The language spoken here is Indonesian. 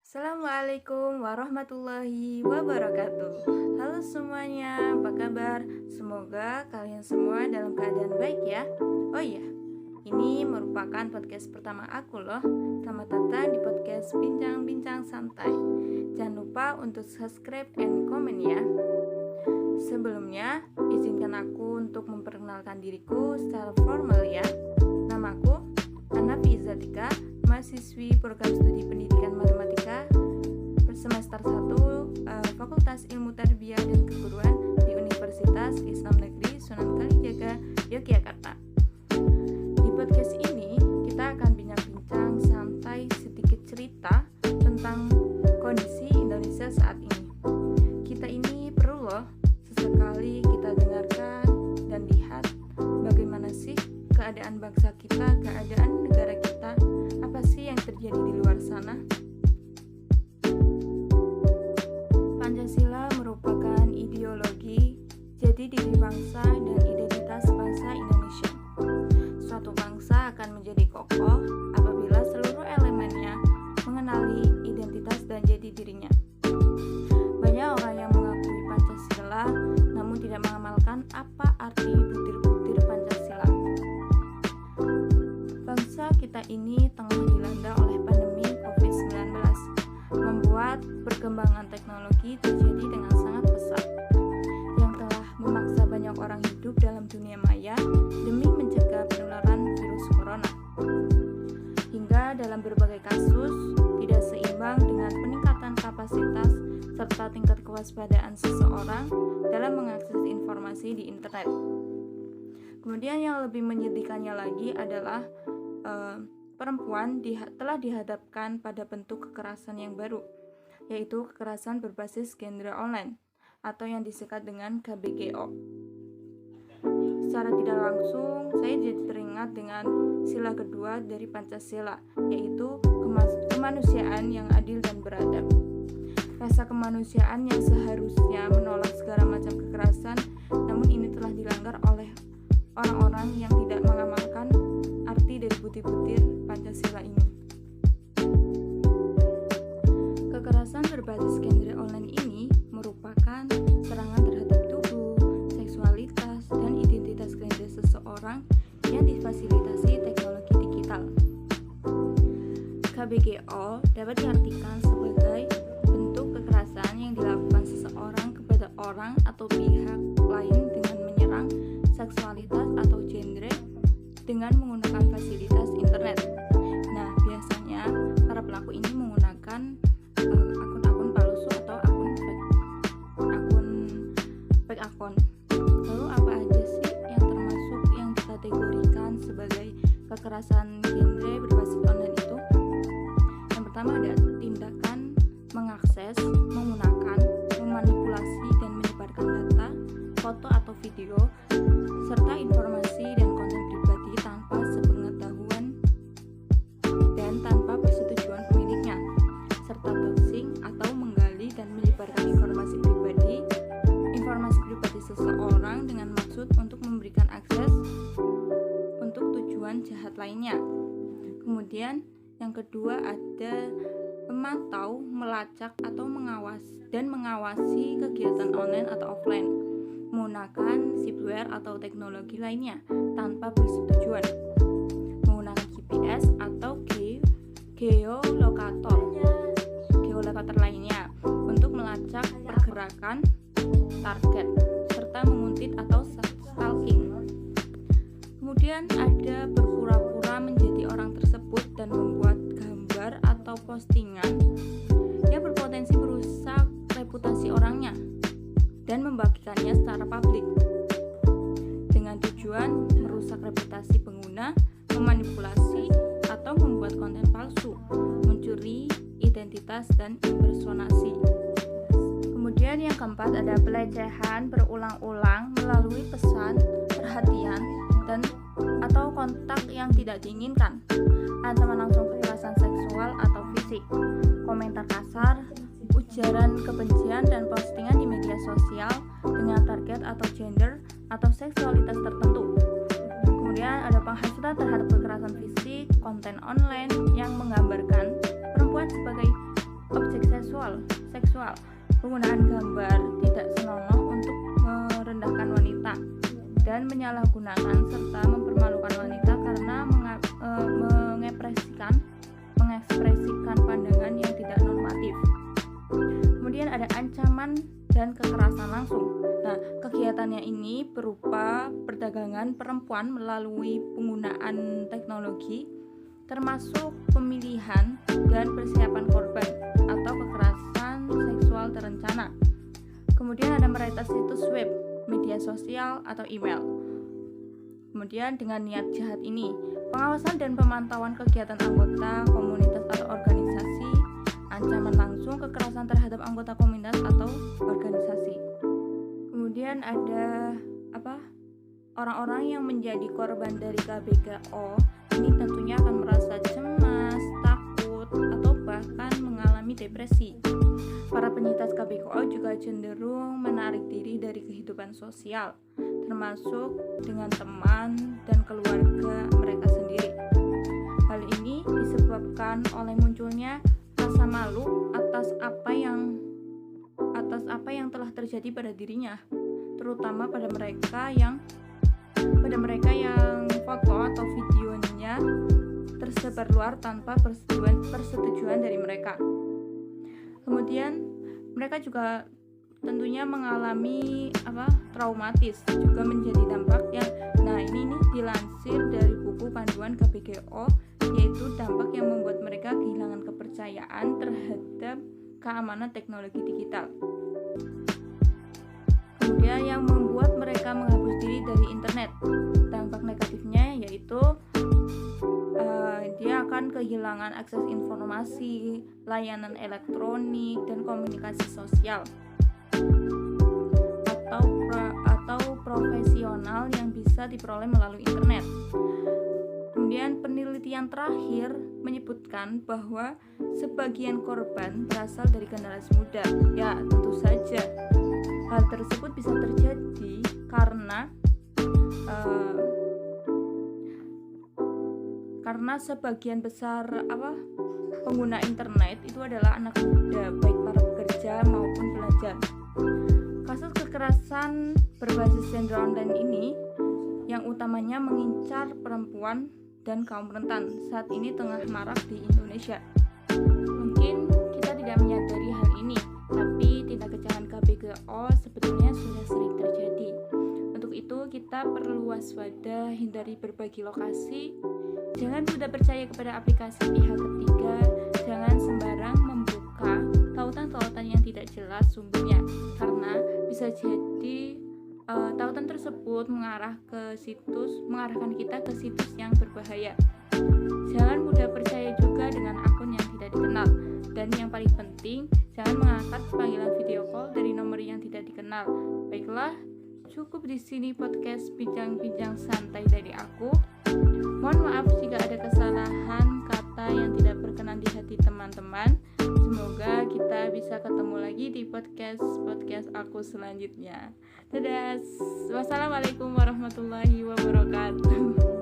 Assalamualaikum warahmatullahi wabarakatuh. Halo semuanya, apa kabar? Semoga kalian semua dalam keadaan baik ya. Oh iya, ini merupakan podcast pertama aku loh. Selamat datang di podcast Bincang-Bincang Santai. Jangan lupa untuk subscribe and comment ya. Sebelumnya, izinkan aku untuk memperkenalkan diriku secara formal ya. Namaku Hanafi Izzatika, mahasiswi program studi pendidikan matematika semester 1 Fakultas Ilmu Tarbiyah dan Keguruan di Universitas Islam Negeri Sunan Kalijaga, Yogyakarta. Di podcast ini kita akan bincang-bincang santai sedikit cerita tentang kondisi Indonesia saat ini. Kita ini perlu loh sesekali kita dengarkan dan lihat bagaimana sih keadaan bangsa kita, keadaan negara kita, apa sih yang terjadi di luar sana. Pancasila merupakan ideologi jati diri bangsa dan identitas bangsa Indonesia. Suatu bangsa akan menjadi kokoh apabila seluruh elemennya mengenali identitas dan jati dirinya. Banyak orang yang mengakui Pancasila namun tidak mengamalkan apa arti butir-butir Pancasila. Bangsa kita ini tengah dilanda oleh pandemi COVID-19, membuat perkembangan teknologi terjadi dengan sangat pesat, yang telah memaksa banyak orang hidup dalam dunia maya demi mencegah penularan virus corona. Hingga dalam berbagai kasus tidak seimbang dengan peningkatan kapasitas serta tingkat kewaspadaan seseorang dalam mengakses informasi di internet. Kemudian yang lebih menyedihkannya lagi adalah perempuan telah dihadapkan pada bentuk kekerasan yang baru, yaitu kekerasan berbasis genre online atau yang disingkat dengan KBGO. Secara tidak langsung, saya jadi teringat dengan sila kedua dari Pancasila, yaitu kemanusiaan yang adil dan beradab. Rasa kemanusiaan yang seharusnya menolak segala macam kekerasan, namun ini telah dilanggar oleh orang-orang yang tidak mengamalkan arti dari butir-butir Pancasila ini. Kekerasan berbasis genre online ini merupakan serangan terhadap tubuh, seksualitas, dan identitas gender seseorang yang difasilitasi teknologi digital. KBGO dapat diartikan sebagai bentuk kekerasan yang dilakukan seseorang kepada orang atau pihak lain dengan menyerang seksualitas atau genre dengan menggunakan fasilitas internet. Nah, biasanya para pelaku ini menggunakan akun-akun palsu atau akun fake akun. Lalu apa aja sih yang termasuk yang dikategorikan sebagai kekerasan genre berbasis online itu? Yang pertama ada tindakan mengakses, menggunakan, memanipulasi dan menyebarkan data, foto atau video serta informasi dan konten pribadi tanpa sepengetahuan dan tanpa persetujuan pemiliknya, serta doxing atau menggali dan menyebarkan informasi pribadi seseorang dengan maksud untuk memberikan akses untuk tujuan jahat lainnya. Kemudian yang kedua ada memantau, melacak atau mengawasi kegiatan online atau offline menggunakan software atau teknologi lainnya tanpa persetujuan, menggunakan GPS atau geolokator lainnya untuk melacak pergerakan target serta menguntit atau stalking. Kemudian ada berpura-pura menjadi orang tersebut dan membuat gambar atau postingan yang berpotensi merusak reputasi orangnya dan membagikannya secara publik dengan tujuan merusak reputasi pengguna, memanipulasi atau membuat konten palsu, mencuri identitas dan impersonasi. Kemudian yang keempat ada pelecehan berulang-ulang melalui pesan, perhatian, dan atau kontak yang tidak diinginkan, ancaman langsung kekerasan seksual atau fisik, komentar kasar, ujaran kebencian dan postingan di media sosial dengan target atau gender atau seksualitas tertentu. Kemudian ada penghasutan terhadap kekerasan fisik, konten online yang menggambarkan perempuan sebagai dan menyalahgunakan serta mempermalukan wanita karena mengekspresikan pandangan yang tidak normatif. Kemudian ada ancaman dan kekerasan langsung. Nah, kegiatannya ini berupa perdagangan perempuan melalui penggunaan teknologi, termasuk pemilihan dan persiapan korban atau kekerasan seksual terencana. Kemudian ada meretas situs web, media sosial, atau email. Kemudian dengan niat jahat ini, pengawasan dan pemantauan kegiatan anggota komunitas atau organisasi, ancaman langsung kekerasan terhadap anggota komunitas atau organisasi. Kemudian ada orang-orang yang menjadi korban dari KBKO ini tentunya akan merasa cemas, takut, atau bahkan mengalami depresi. Para penyintas KBKO juga cenderung menarik diri dari kehidupan sosial, termasuk dengan teman dan keluarga mereka sendiri. Hal ini disebabkan oleh munculnya rasa malu atas apa yang telah terjadi pada dirinya, terutama pada mereka yang foto atau videonya tersebar luar tanpa persetujuan dari mereka. Kemudian mereka juga tentunya mengalami traumatis, juga menjadi dampak yang ini dilansir dari buku panduan KBKO, yaitu dampak yang membuat mereka kehilangan kepercayaan terhadap keamanan teknologi digital. Kemudian yang membuat mereka menghapus diri dari internet. Dampak negatifnya yaitu dia akan kehilangan akses informasi, layanan elektronik, dan komunikasi sosial atau profesional yang bisa diperoleh melalui internet. Kemudian penelitian terakhir menyebutkan bahwa sebagian korban berasal dari generasi muda. Ya, tentu saja hal tersebut bisa terjadi karena sebagian besar pengguna internet itu adalah anak muda, baik para pekerja maupun pelajar. Kasus kekerasan berbasis gender online ini yang utamanya mengincar perempuan dan kaum rentan saat ini tengah marak di Indonesia. Mungkin kita tidak menyadari hal ini, tapi tindak kejahatan KBKO sebetulnya sudah sering terjadi. Untuk itu kita perlu waspada, hindari berbagi lokasi, jangan mudah percaya kepada aplikasi pihak ketiga, jangan sembarang membuka tautan-tautan yang tidak jelas sumbernya, karena bisa jadi tautan tersebut mengarahkan kita ke situs yang berbahaya. Jangan mudah percaya juga dengan akun yang tidak dikenal, dan yang paling penting, jangan mengangkat panggilan video call dari nomor yang tidak dikenal. Baiklah, cukup di sini podcast bincang-bincang santai dari aku. Mohon maaf jika ada kesalahan kata yang tidak berkenan di hati teman-teman. Semoga kita bisa ketemu lagi di podcast aku selanjutnya. Dadah. Wassalamualaikum warahmatullahi wabarakatuh.